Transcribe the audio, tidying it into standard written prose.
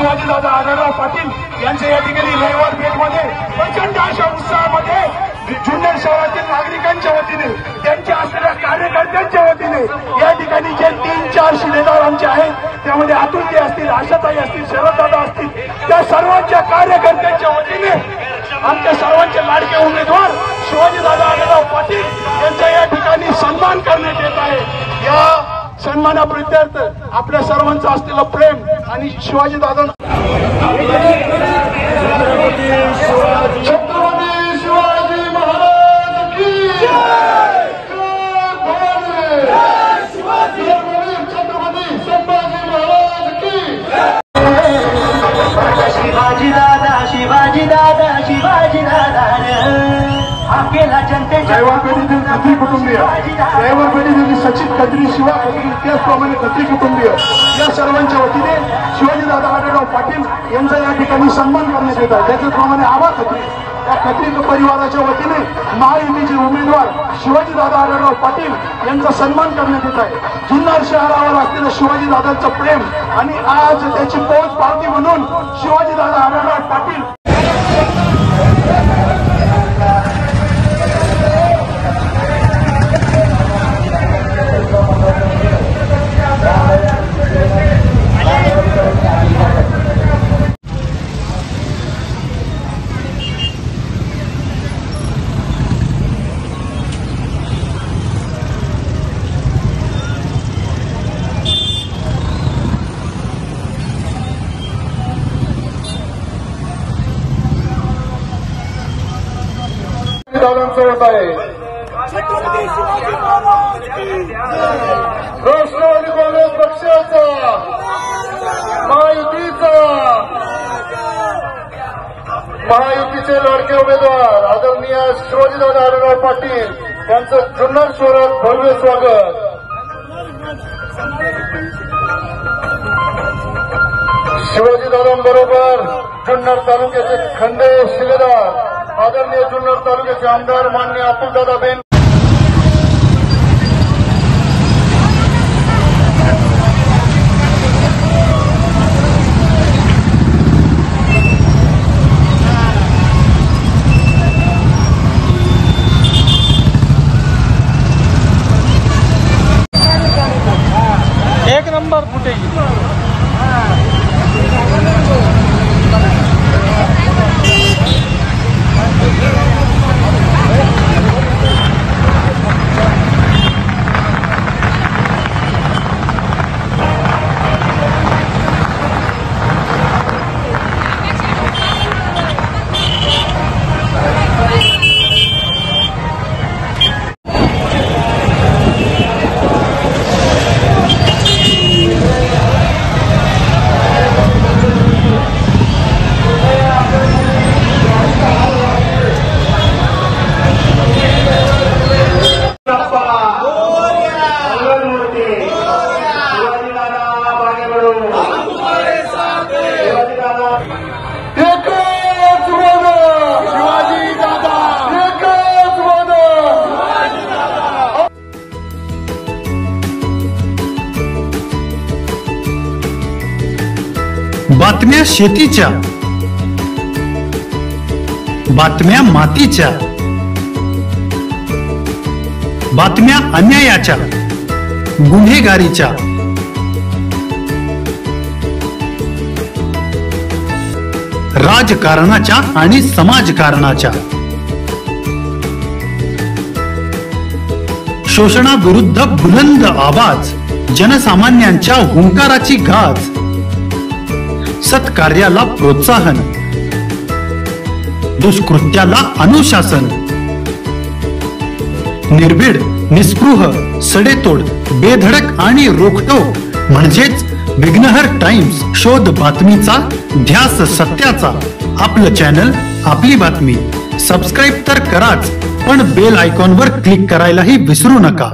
शिवाजीदादा आढळराव पाटील यांच्या या ठिकाणी रविवार पेठमध्ये प्रचंड अशा उत्साहामध्ये जुन्नर शहरातील नागरिकांच्या वतीने त्यांच्या असलेल्या कार्यकर्त्यांच्या वतीने या ठिकाणी जे 3-4 शिलेदार आमचे आहेत त्यामध्ये अतुलजी असतील, आशाताई असतील, शरददादा असतील, त्या सर्वांच्या कार्यकर्त्यांच्या वतीने आमच्या सर्वांचे लाडके उमेदवार शिवाजीदादा आढळराव पाटील यांचा या ठिकाणी सन्मान करण्यात येत आहे। या सन्मानाप्रित्यर्थ आपल्या सर्वांचं असलेलं प्रेम आणि शिवाजीदादा रविवारपेठेतील खत्री कुटुंबीय, रविवारपेठेतील सचिन खत्री, शिवा खत्री, त्याचप्रमाणे खत्री कुटुंबीय या सर्वांच्या वतीने शिवाजीदादा आढळराव पाटील यांचा या ठिकाणी सन्मान करण्यात येत आहे। त्याचप्रमाणे आबा खत्री या खत्री परिवाराच्या वतीने महायुतीचे उमेदवार शिवाजीदादा आढळराव पाटील यांचा सन्मान करण्यात येत आहे। जुन्नर शहरावर असलेलं शिवाजीदादांचं प्रेम आणि आज त्याची पोच पावती म्हणून शिवाजीदादा आढळराव पाटील होत आहे। राष्ट्रवादी काँग्रेस पक्षाचा महायुतीचे लाडके उमेदवार आदरणीय शिवाजीदादा आढळराव पाटील यांचं जुन्नर शहरात भव्य स्वागत। शिवाजीदादांबरोबर जुन्नर तालुक्याचे खंडे शिलेदार आदरणीय जुन्नर तालुक्याचे आमदार माननीय अतुलदादा बेन एक नंबर फुटेगी। बातम्या शेतीच्या, बातम्या मातीच्या, बातम्या अन्यायाच्या, गुन्हेगारीच्या, राजकारणाच्या आणि समाजकारणाच्या, शोषणाविरुद्ध बुलंद आवाज, जनसामान्यांच्या हुंकाराची गाज, सत्कार्याला प्रोत्साहन, दुष्कृत्याला अनुशासन, निर्भीड, निस्पृह, सडेतोड, बेधडक आणि रोखटोक म्हणजेच विघ्नहर टाइम्स शोध बातमीचा, ध्यास सत्याचा। आपलं चॅनल, आपली बातमी। सबस्क्राईब तर कराच, पण बेल आयकॉनवर क्लिक करायलाही विसरू नका।